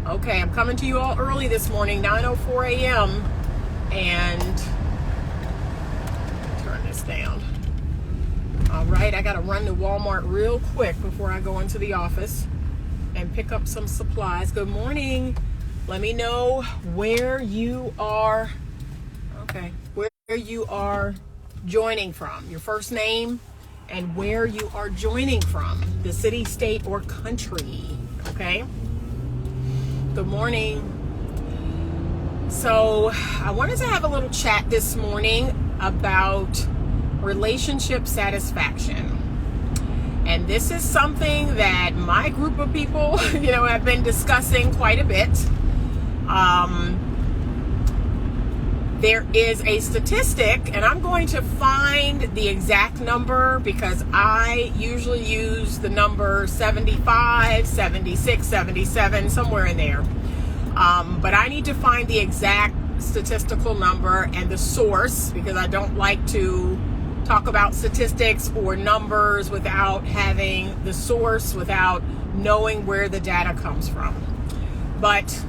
Okay, I'm coming to you all early this morning, 9:04 a.m. And turn this down. All right, I got to run to Walmart real quick before I go into the office and pick up some supplies. Good morning. Let me know where you are. Okay, where you are joining from. Your first name and where you are joining from. The city, state, or country. Okay. Good morning. So I wanted to have a little chat this morning about relationship satisfaction. And this is something that my group of people, have been discussing quite a bit. There is a statistic, and I'm going to find the exact number because I usually use the number 75, 76, 77, somewhere in there. But I need to find the exact statistical number and the source because I don't like to talk about statistics or numbers without having the source, without knowing where the data comes from. But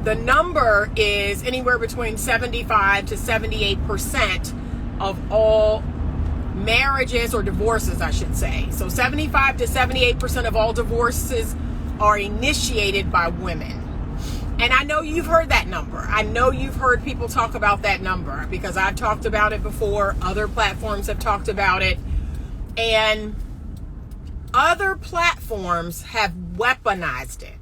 the number is anywhere between 75 to 78% of all marriages or divorces, I should say. So 75 to 78% of all divorces are initiated by women. And I know you've heard that number. I know you've heard people talk about that number because I've talked about it before. Other platforms have talked about it. And other platforms have weaponized it.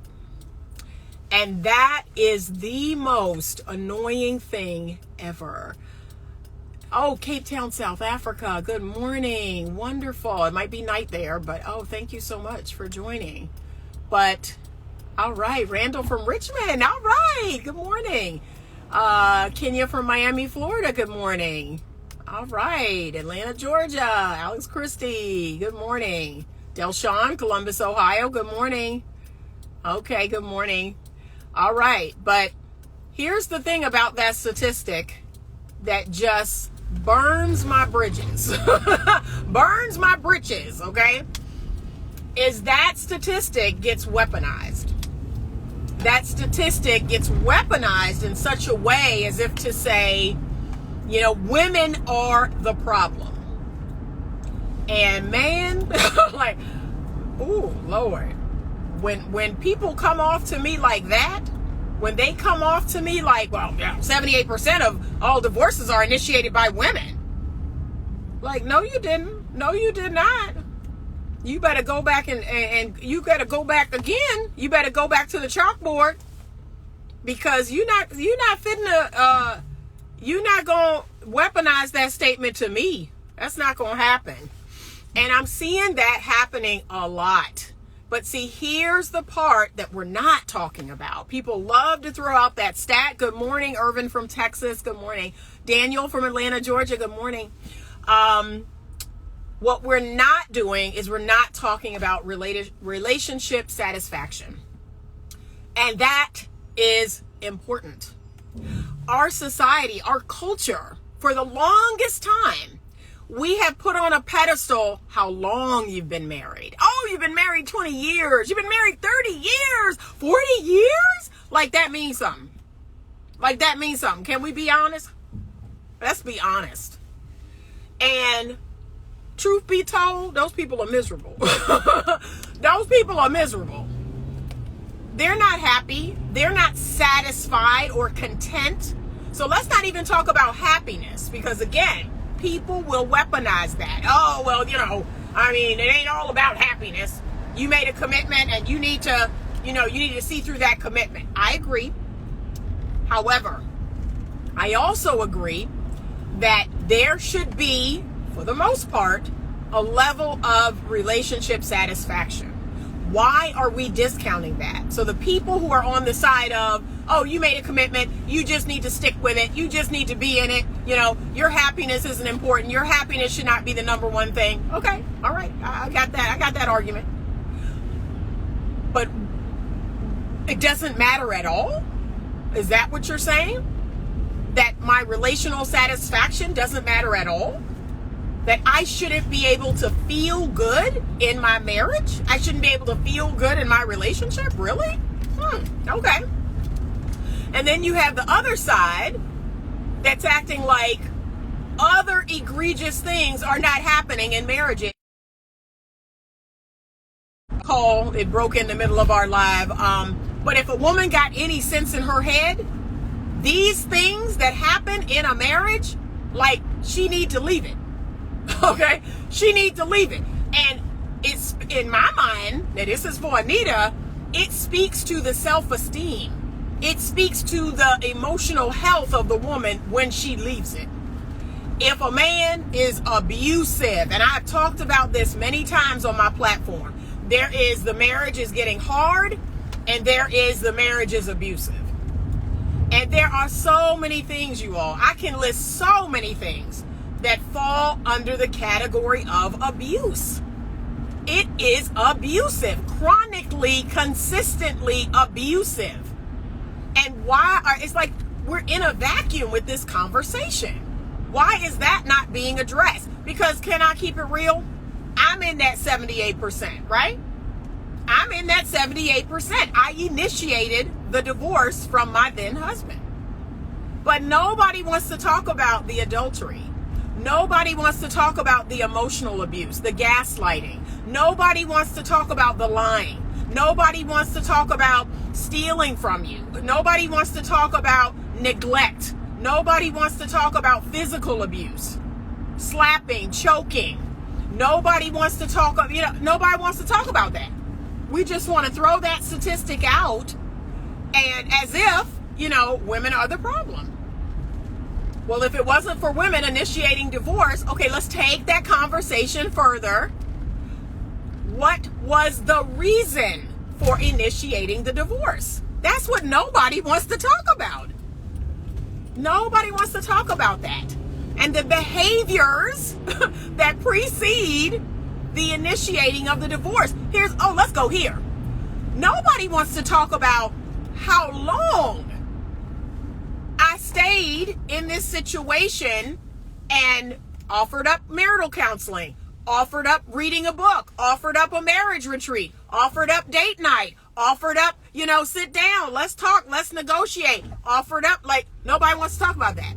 And that is the most annoying thing ever. Oh, Cape Town, South Africa. Good morning. Wonderful. It might be night there, but thank you so much for joining. But all right, Randall from Richmond. All right. Good morning. Kenya from Miami, Florida. Good morning. All right. Atlanta, Georgia. Alex Christie. Good morning. Delshawn, Columbus, Ohio. Good morning. Okay. Good morning. All right. But here's the thing about that statistic that just burns my bridges. Burns my britches. Okay. Is that statistic gets weaponized. That statistic gets weaponized in such a way as if to say, women are the problem. And man, like, ooh, Lord, when people come off to me like that, when they come off to me like, 78% of all divorces are initiated by women. Like, no, you didn't. No, you did not. You better go back and you better go back again. You better go back to the chalkboard because you're not gonna weaponize that statement to me. That's not gonna happen. And I'm seeing that happening a lot. But see, here's the part that we're not talking about. People love to throw out that stat. Good morning, Irvin from Texas. Good morning. Daniel from Atlanta, Georgia. Good morning. What we're not doing is we're not talking about relationship satisfaction. And that is important. Our society, our culture, for the longest time, we have put on a pedestal how long you've been married. Oh, you've been married 20 years. You've been married 30 years, 40 years. Like that means something. Like that means something. Can we be honest? Let's be honest. And truth be told, those people are miserable. Those people are miserable. They're not happy. They're not satisfied or content. So let's not even talk about happiness because again, people will weaponize that. Oh, well, it ain't all about happiness. You made a commitment and you need to see through that commitment. I agree. However, I also agree that there should be, for the most part, a level of relationship satisfaction. Why are we discounting that? So the people who are on the side of, oh, you made a commitment, you just need to stick with it, you just need to be in it, your happiness isn't important, your happiness should not be the number one thing. Okay, all right, I got that argument. But it doesn't matter at all? Is that what you're saying? That my relational satisfaction doesn't matter at all? That I shouldn't be able to feel good in my marriage? I shouldn't be able to feel good in my relationship? Really? Okay. And then you have the other side that's acting like other egregious things are not happening in marriages. Call, it broke in the middle of our live. But if a woman got any sense in her head, these things that happen in a marriage, like, she need to leave it. Okay? She need to leave it. And it's, in my mind, now this is for Anita, it speaks to the self-esteem. It speaks to the emotional health of the woman when she leaves it. If a man is abusive, and I've talked about this many times on my platform, there is the marriage is getting hard, and there is the marriage is abusive. And there are so many things, you all. I can list so many things that fall under the category of abuse. It is abusive, chronically, consistently abusive. And it's like we're in a vacuum with this conversation. Why is that not being addressed? Because, can I keep it real? I'm in that 78%, right? I'm in that 78%. I initiated the divorce from my then husband. But nobody wants to talk about the adultery. Nobody wants to talk about the emotional abuse, the gaslighting. Nobody wants to talk about the lying. Nobody wants to talk about stealing from you. Nobody wants to talk about neglect. Nobody wants to talk about physical abuse, slapping, choking. Nobody wants to talk, nobody wants to talk about that. We just want to throw that statistic out, and as if, women are the problem. Well, if it wasn't for women initiating divorce, okay, let's take that conversation further. What was the reason for initiating the divorce? That's what nobody wants to talk about. Nobody wants to talk about that. And the behaviors that precede the initiating of the divorce. Let's go here. Nobody wants to talk about how long I stayed in this situation and offered up marital counseling, offered up reading a book, offered up a marriage retreat, offered up date night, offered up, sit down, let's talk, let's negotiate, offered up, nobody wants to talk about that.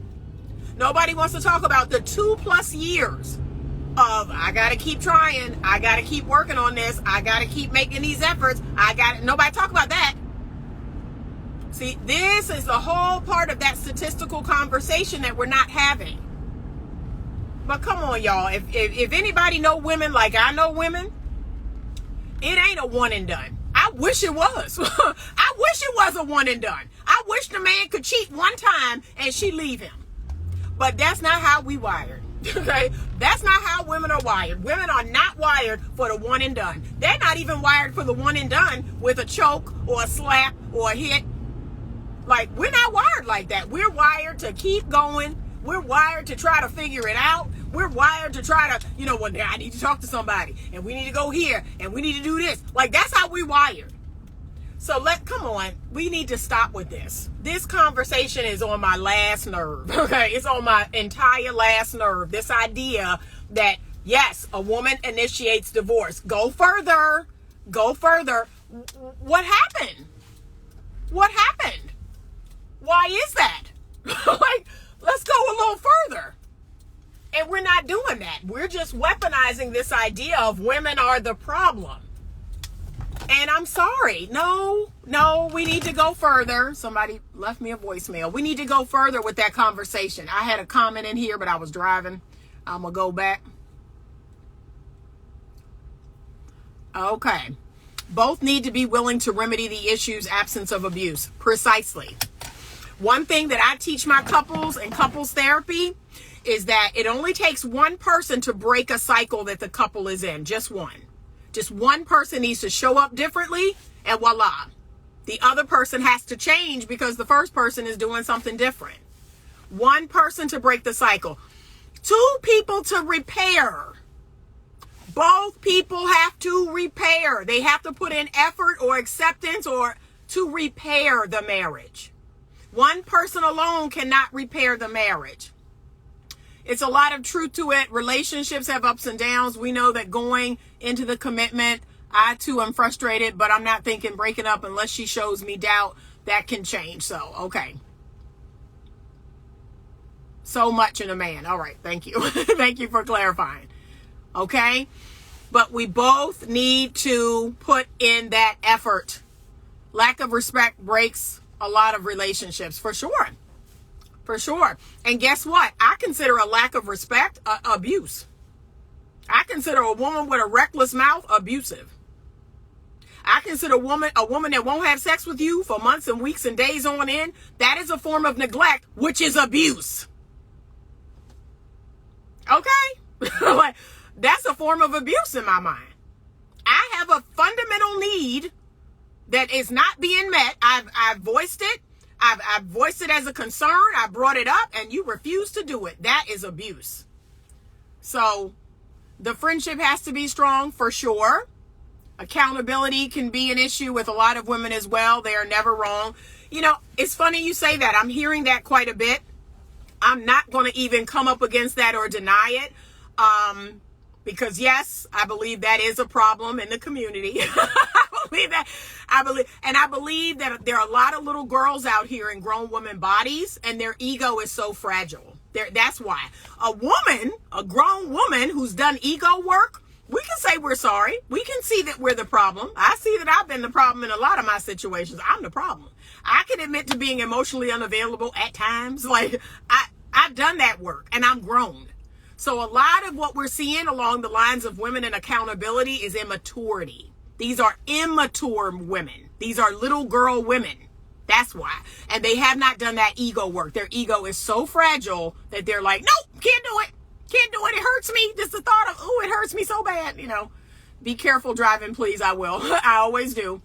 Nobody wants to talk about the 2+ years of, I got to keep trying, I got to keep working on this, I got to keep making these efforts, nobody talk about that. See, this is the whole part of that statistical conversation that we're not having. But come on, y'all, if anybody know women like I know women, it ain't a one and done. I wish it was. I wish it was a one and done. I wish the man could cheat one time and she leave him. But that's not how we wired. Okay? That's not how women are wired. Women are not wired for the one and done. They're not even wired for the one and done with a choke or a slap or a hit. We're not wired like that. We're wired to keep going. We're wired to try to figure it out. We're wired to try to, I need to talk to somebody, and we need to go here, and we need to do this. That's how we wired. So come on, we need to stop with this. This conversation is on my last nerve, okay? It's on my entire last nerve. This idea that, yes, a woman initiates divorce. Go further. Go further. What happened? What happened? Why is that? Let's go a little further. And we're not doing that. We're just weaponizing this idea of women are the problem. And I'm sorry. No, we need to go further. Somebody left me a voicemail. We need to go further with that conversation. I had a comment in here, but I was driving. I'm going to go back. Okay. Both need to be willing to remedy the issue's absence of abuse. Precisely. One thing that I teach my couples in couples therapy is that it only takes one person to break a cycle that the couple is in. Just one. Just one person needs to show up differently, and voila. The other person has to change because the first person is doing something different. One person to break the cycle. 2 people to repair. Both people have to repair. They have to put in effort or acceptance or to repair the marriage. One person alone cannot repair the marriage. It's a lot of truth to it. Relationships have ups and downs. We know that going into the commitment, I too am frustrated, but I'm not thinking breaking up unless she shows me doubt. That can change. So, okay. So much in a man. All right. Thank you. Thank you for clarifying. Okay. But we both need to put in that effort. Lack of respect breaks a lot of relationships, for sure. For sure. And guess what? I consider a lack of respect abuse. I consider a woman with a reckless mouth abusive. I consider a woman that won't have sex with you for months and weeks and days on end. That is a form of neglect, which is abuse. Okay? Like, that's a form of abuse in my mind. I have a fundamental need that is not being met. I've voiced it. I've voiced it as a concern. I brought it up and you refuse to do it. That is abuse. So the friendship has to be strong, for sure. Accountability can be an issue with a lot of women as well. They are never wrong. You know, it's funny you say that. I'm hearing that quite a bit. I'm not going to even come up against that or deny it. Because yes, I believe that is a problem in the community. I believe that there are a lot of little girls out here in grown women bodies, and their ego is so fragile. That's why a grown woman who's done ego work, we can say we're sorry. We can see that we're the problem. I see that I've been the problem in a lot of my situations. I'm the problem. I can admit to being emotionally unavailable at times. Like, I've done that work and I'm grown. So a lot of what we're seeing along the lines of women and accountability is immaturity. These are immature women. These are little girl women. That's why. And they have not done that ego work. Their ego is so fragile that they're like, nope, can't do it. Can't do it. It hurts me. Just the thought of, oh, it hurts me so bad. You know, be careful driving, please. I will. I always do.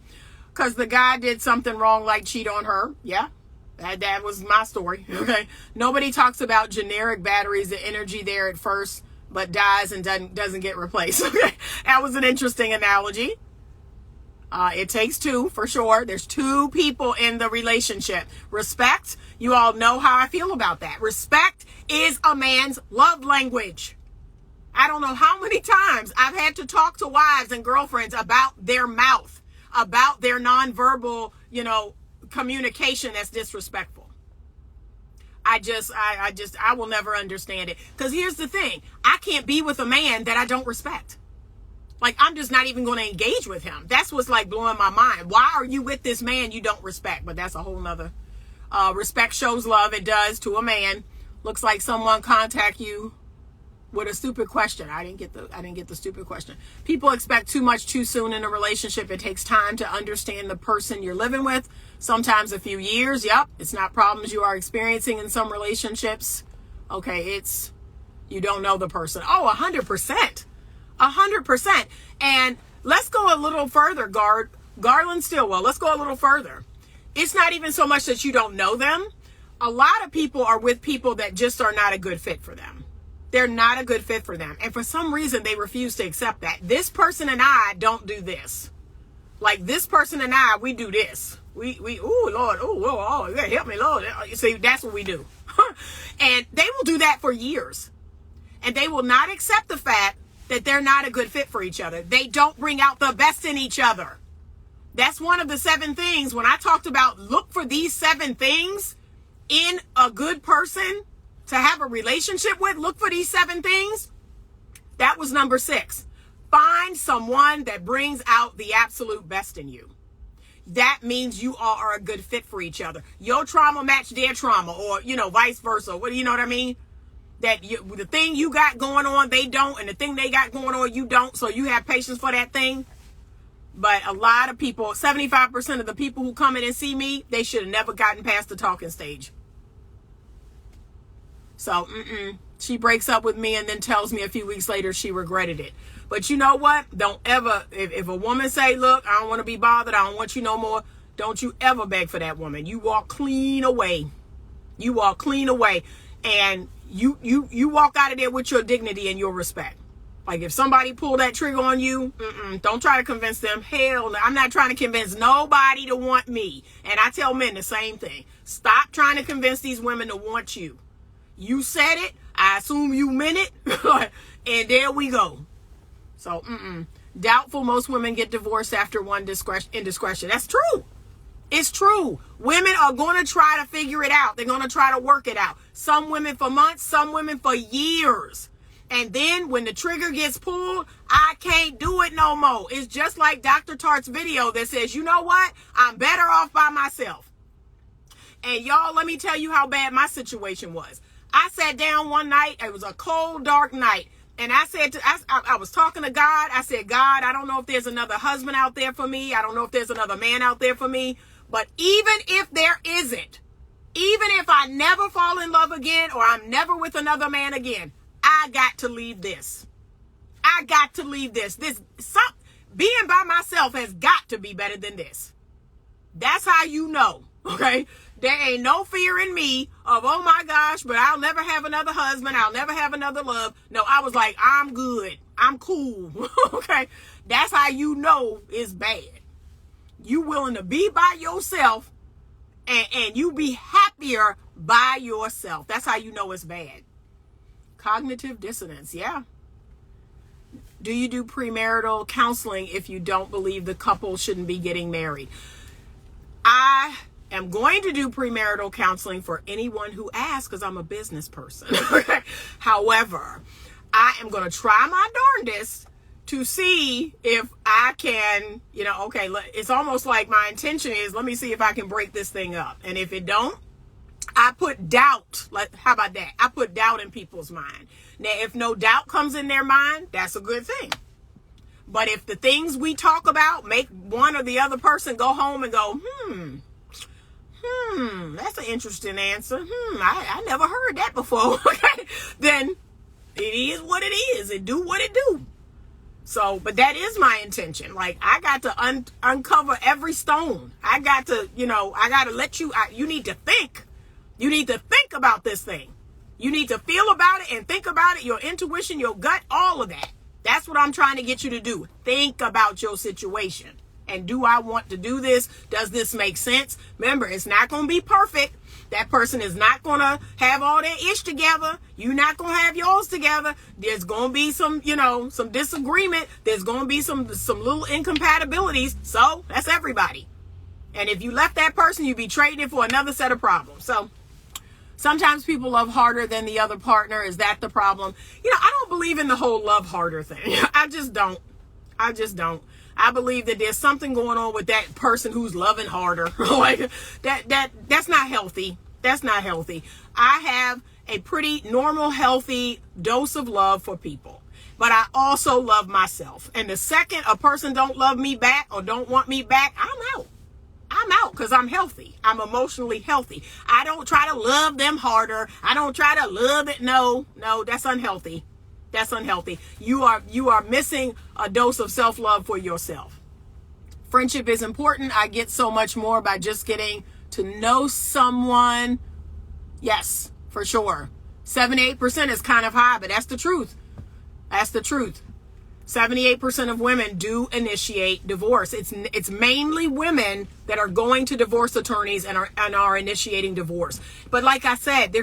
Because the guy did something wrong, like cheat on her. Yeah. That was my story. Okay. Nobody talks about generic batteries, the energy there at first, but dies and doesn't get replaced. Okay. That was an interesting analogy. It takes two, for sure. There's two people in the relationship. Respect. You all know how I feel about that. Respect is a man's love language. I don't know how many times I've had to talk to wives and girlfriends about their mouth, about their nonverbal, communication that's disrespectful. I will never understand it. Because here's the thing. I can't be with a man that I don't respect. Like, I'm just not even going to engage with him. That's what's like blowing my mind. Why are you with this man you don't respect? But that's a whole nother. Respect shows love. It does to a man. Looks like someone contact you with a stupid question. I didn't get the stupid question. People expect too much too soon in a relationship. It takes time to understand the person you're living with. Sometimes a few years. Yep. It's not problems you are experiencing in some relationships. Okay. It's, you don't know the person. Oh, 100%. 100%. And let's go a little further, Garland Stillwell. Let's go a little further. It's not even so much that you don't know them. A lot of people are with people that just are not a good fit for them. They're not a good fit for them. And for some reason, they refuse to accept that. This person and I don't do this. Like, this person and I, we do this. Oh, Lord, oh, yeah, help me, Lord. You see, that's what we do. And they will do that for years. And they will not accept the fact that they're not a good fit for each other. They don't bring out the best in each other. That's one of the 7 things. When I talked about look for these 7 things in a good person to have a relationship with, look for these 7 things. That was number 6. Find someone that brings out the absolute best in you. That means you all are a good fit for each other. Your trauma match their trauma, or, vice versa. What do you know what I mean? That the thing you got going on, they don't, and the thing they got going on, you don't. So you have patience for that thing. But a lot of people, 75% of the people who come in and see me, they should have never gotten past the talking stage. So, she breaks up with me and then tells me a few weeks later she regretted it. But you know what? Don't ever, if a woman say, look, I don't want to be bothered, I don't want you no more, don't you ever beg for that woman. You walk clean away. You walk clean away. And you walk out of there with your dignity and your respect. Like, if somebody pull that trigger on you, don't try to convince them. Hell no, I'm not trying to convince nobody to want me. And I tell men the same thing. Stop trying to convince these women to want you. You said it. I assume you meant it. And there we go. So, Doubtful most women get divorced after one indiscretion. That's true. It's true. Women are going to try to figure it out. They're going to try to work it out. Some women for months, some women for years. And then when the trigger gets pulled, I can't do it no more. It's just like Dr. Tart's video that says, you know what? I'm better off by myself. And y'all, let me tell you how bad my situation was. I sat down one night. It was a cold, dark night. And I said, I was talking to God. I said, God, I don't know if there's another husband out there for me. I don't know if there's another man out there for me. But even if there isn't, even if I never fall in love again or I'm never with another man again, I got to leave this. I got to leave this. Being by myself has got to be better than this. That's how you know, okay? There ain't no fear in me of, oh my gosh, but I'll never have another husband. I'll never have another love. No, I was like, I'm good. I'm cool. Okay. That's how you know it's bad. You willing to be by yourself and you be happier by yourself. That's how you know it's bad. Cognitive dissonance. Yeah. Do you do premarital counseling if you don't believe the couple shouldn't be getting married? I am going to do premarital counseling for anyone who asks because I'm a business person. However, I am going to try my darndest to see if I can, okay, it's almost like my intention is, let me see if I can break this thing up. And if it don't, I put doubt. How about that? I put doubt in people's mind. Now, if no doubt comes in their mind, that's a good thing. But if the things we talk about make one or the other person go home and go, that's an interesting answer. I never heard that before. Okay, then it is what it is. It do what it do. So, but that is my intention. Like, I got to uncover every stone. I got to, I got to let you, you need to think. You need to think about this thing. You need to feel about it and think about it. Your intuition, your gut, all of that. That's what I'm trying to get you to do. Think about your situation. And do I want to do this? Does this make sense? Remember, it's not going to be perfect. That person is not going to have all their ish together. You're not going to have yours together. There's going to be some, some disagreement. There's going to be some little incompatibilities. So that's everybody. And if you left that person, you'd be trading it for another set of problems. So sometimes people love harder than the other partner. Is that the problem? I don't believe in the whole love harder thing. I just don't. I believe that there's something going on with that person who's loving harder. Like that's not healthy. That's not healthy. I have a pretty normal, healthy dose of love for people. But I also love myself. And the second a person don't love me back or don't want me back, I'm out. I'm out because I'm healthy. I'm emotionally healthy. I don't try to love them harder. I don't try to love it. No, that's unhealthy. That's unhealthy. You are missing a dose of self-love for yourself. Friendship is important. I get so much more by just getting to know someone. Yes, for sure. 78% is kind of high, but that's the truth. That's the truth. 78% of women do initiate divorce. It's mainly women that are going to divorce attorneys and are initiating divorce. But like I said,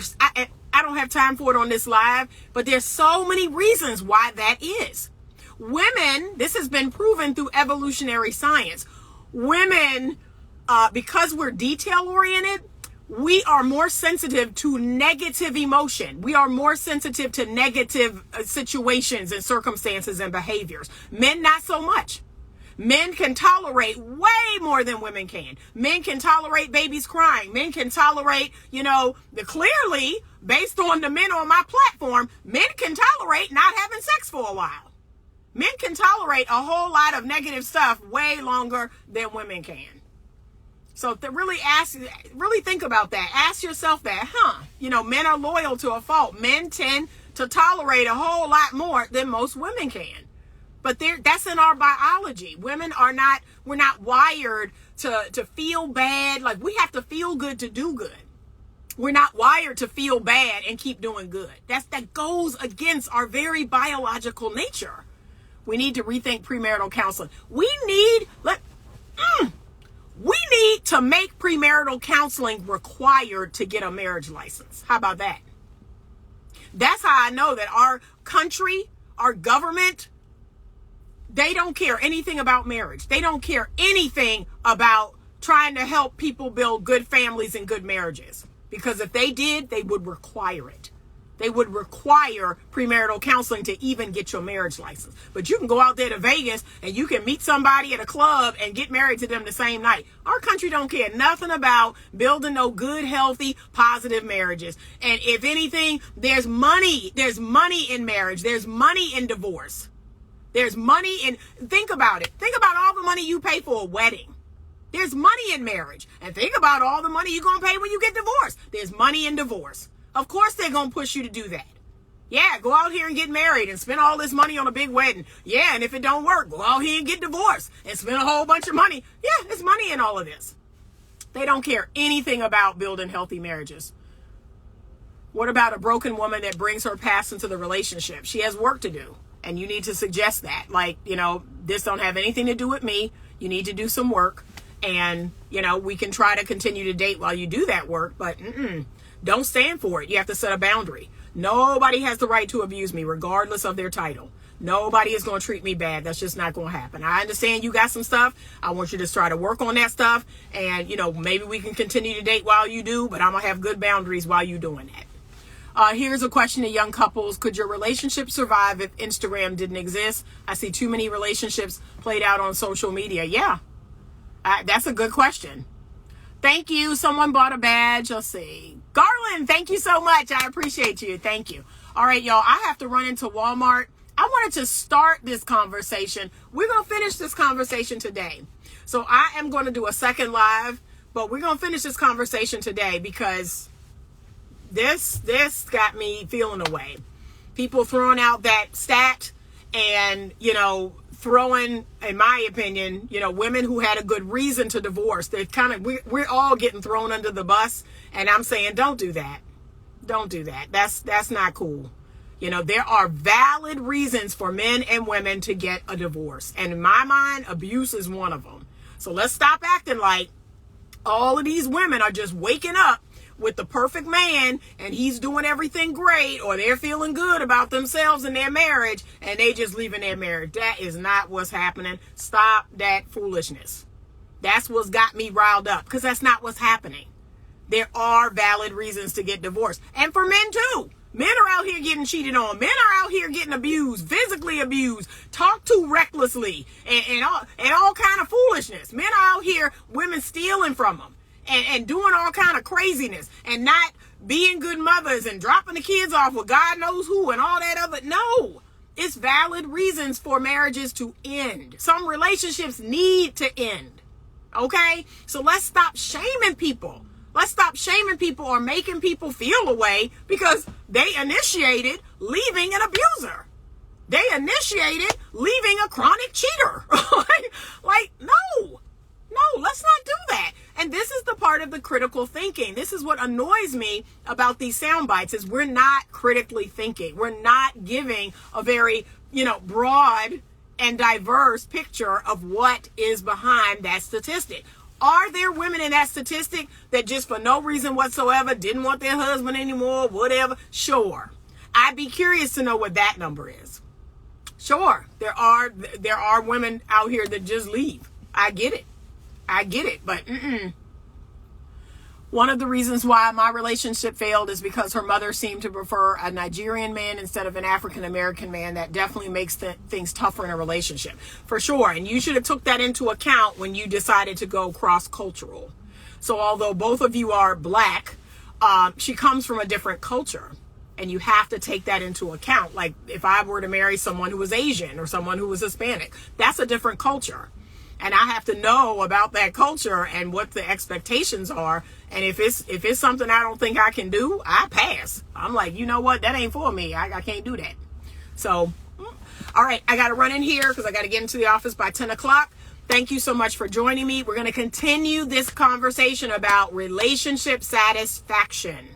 I don't have time for it on this live, but there's so many reasons why that is. Women, this has been proven through evolutionary science. Women, because we're detail oriented, we are more sensitive to negative emotion. We are more sensitive to negative situations and circumstances and behaviors. Men, not so much. Men can tolerate way more than women can. Men can tolerate babies crying. Men can tolerate, clearly, based on the men on my platform, men can tolerate not having sex for a while. Men can tolerate a whole lot of negative stuff way longer than women can. So to really think about that. Ask yourself that, men are loyal to a fault. Men tend to tolerate a whole lot more than most women can. But that's in our biology. Women we're not wired to feel bad. Like, we have to feel good to do good. We're not wired to feel bad and keep doing good. That goes against our very biological nature. We need to rethink premarital counseling. We need to make premarital counseling required to get a marriage license. How about that? That's how I know that our country, our government, They don't care anything about marriage. They don't care anything about trying to help people build good families and good marriages. Because if they did, they would require it. They would require premarital counseling to even get your marriage license. But you can go out there to Vegas and you can meet somebody at a club and get married to them the same night. Our country don't care nothing about building no good, healthy, positive marriages. And if anything, there's money. There's money in marriage. There's money in divorce. There's money in, think about it. Think about all the money you pay for a wedding. There's money in marriage. And think about all the money you're going to pay when you get divorced. There's money in divorce. Of course they're going to push you to do that. Yeah, go out here and get married and spend all this money on a big wedding. Yeah, and if it don't work, go out here and get divorced and spend a whole bunch of money. Yeah, there's money in all of this. They don't care anything about building healthy marriages. What about a broken woman that brings her past into the relationship? She has work to do, and you need to suggest that. Like, this don't have anything to do with me. You need to do some work, and, we can try to continue to date while you do that work, but don't stand for it. You have to set a boundary. Nobody has the right to abuse me, regardless of their title. Nobody is going to treat me bad. That's just not going to happen. I understand you got some stuff. I want you to try to work on that stuff. And, maybe we can continue to date while you do, but I'm going to have good boundaries while you're doing that. Here's a question to young couples. Could your relationship survive if Instagram didn't exist? I see too many relationships played out on social media. Yeah, that's a good question. Thank you. Someone bought a badge. Let's see. Garland, thank you so much. I appreciate you. Thank you. All right, y'all. I have to run into Walmart. I wanted to start this conversation. We're going to finish this conversation today. So I am going to do a second live, but we're going to finish this conversation today because this got me feeling away. People throwing out that stat and, throwing, in my opinion, women who had a good reason to divorce. They're we're all getting thrown under the bus. And I'm saying, don't do that. Don't do that. That's not cool. There are valid reasons for men and women to get a divorce. And in my mind, abuse is one of them. So let's stop acting like all of these women are just waking up with the perfect man and he's doing everything great, or they're feeling good about themselves and their marriage and they just leaving their marriage. That is not what's happening. Stop that foolishness. That's what's got me riled up, because that's not what's happening. There are valid reasons to get divorced. And for men too. Men are out here getting cheated on. Men are out here getting abused, physically abused, talked to recklessly, and all kind of foolishness. Men are out here, women stealing from them. And doing all kind of craziness and not being good mothers and dropping the kids off with God knows who and all that other. No, it's valid reasons for marriages to end. Some relationships need to end. Okay, so let's stop shaming people. Let's stop shaming people or making people feel a way because they initiated leaving an abuser. They initiated leaving a chronic cheater. No, let's not do that. And this is the part of the critical thinking. This is what annoys me about these sound bites is we're not critically thinking. We're not giving a very, broad and diverse picture of what is behind that statistic. Are there women in that statistic that just for no reason whatsoever didn't want their husband anymore, whatever? Sure. I'd be curious to know what that number is. Sure. There are women out here that just leave. I get it. But one of the reasons why my relationship failed is because her mother seemed to prefer a Nigerian man instead of an African-American man. That definitely makes things tougher in a relationship, for sure. And you should have took that into account when you decided to go cross-cultural. So although both of you are black, she comes from a different culture. And you have to take that into account. Like if I were to marry someone who was Asian or someone who was Hispanic, that's a different culture. And I have to know about that culture and what the expectations are. And if it's something I don't think I can do, I pass. I'm like, you know what? That ain't for me. I can't do that. So, all right. I got to run in here because I got to get into the office by 10 o'clock. Thank you so much for joining me. We're going to continue this conversation about relationship satisfaction.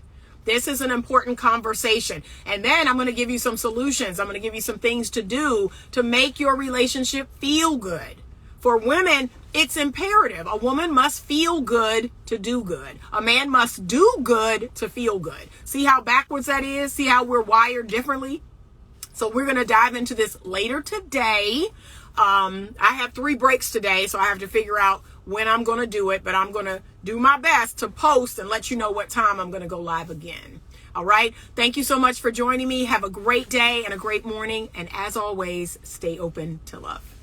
This is an important conversation. And then I'm going to give you some solutions. I'm going to give you some things to do to make your relationship feel good. For women, it's imperative. A woman must feel good to do good. A man must do good to feel good. See how backwards that is? See how we're wired differently? So we're going to dive into this later today. I have 3 breaks today, so I have to figure out when I'm going to do it, but I'm going to do my best to post and let you know what time I'm going to go live again. All right. Thank you so much for joining me. Have a great day and a great morning. And as always, stay open to love.